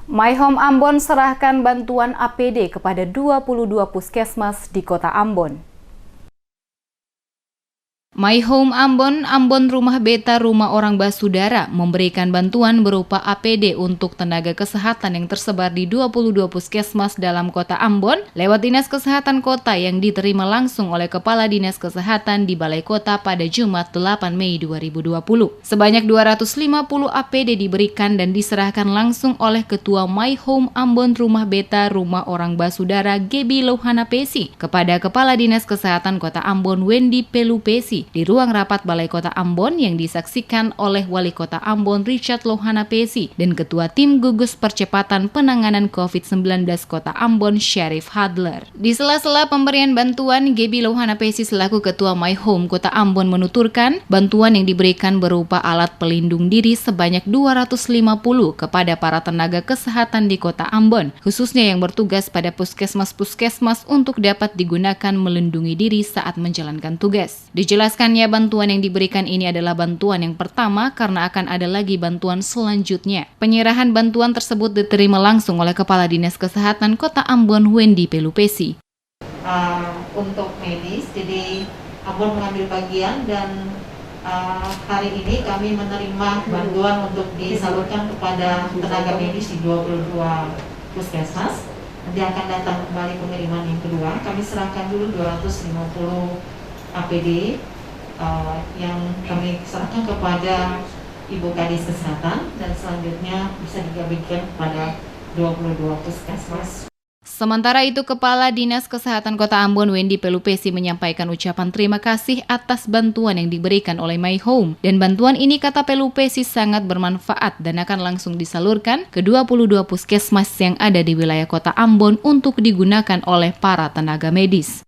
My Home Ambon serahkan bantuan APD kepada 22 puskesmas di Kota Ambon. My Home Ambon, Ambon Rumah Beta Rumah Orang Basudara memberikan bantuan berupa APD untuk tenaga kesehatan yang tersebar di 22 puskesmas dalam Kota Ambon lewat Dinas Kesehatan Kota yang diterima langsung oleh Kepala Dinas Kesehatan di Balai Kota pada Jumat 8 Mei 2020. Sebanyak 250 APD diberikan dan diserahkan langsung oleh Ketua My Home Ambon Rumah Beta Rumah Orang Basudara Gebi Louhanapesi kepada Kepala Dinas Kesehatan Kota Ambon Wendy Pelupesi di ruang rapat Balai Kota Ambon yang disaksikan oleh Wali Kota Ambon Richard Louhanapesi dan Ketua Tim Gugus Percepatan Penanganan COVID-19 Kota Ambon Syarif Hadler. Di sela-sela pemberian bantuan, Gebi Louhanapesi selaku Ketua My Home Kota Ambon menuturkan bantuan yang diberikan berupa alat pelindung diri sebanyak 250 kepada para tenaga kesehatan di Kota Ambon, khususnya yang bertugas pada puskesmas-puskesmas untuk dapat digunakan melindungi diri saat menjalankan tugas. Dijelaskannya bantuan yang diberikan ini adalah bantuan yang pertama karena akan ada lagi bantuan selanjutnya. Penyerahan bantuan tersebut diterima langsung oleh Kepala Dinas Kesehatan Kota Ambon Wendy Pelupesi. Untuk medis, jadi Ambon mengambil bagian dan hari ini kami menerima bantuan untuk disalurkan kepada tenaga medis di 22 puskesmas. Nanti akan datang kembali pengiriman yang kedua. Kami serahkan dulu 250 APD yang kami serahkan kepada Ibu Kadis Kesehatan dan selanjutnya bisa dibagikan kepada 22 puskesmas. Sementara itu, Kepala Dinas Kesehatan Kota Ambon Wendy Pelupesi menyampaikan ucapan terima kasih atas bantuan yang diberikan oleh My Home. Dan bantuan ini, kata Pelupesi, sangat bermanfaat dan akan langsung disalurkan ke 22 puskesmas yang ada di wilayah Kota Ambon untuk digunakan oleh para tenaga medis.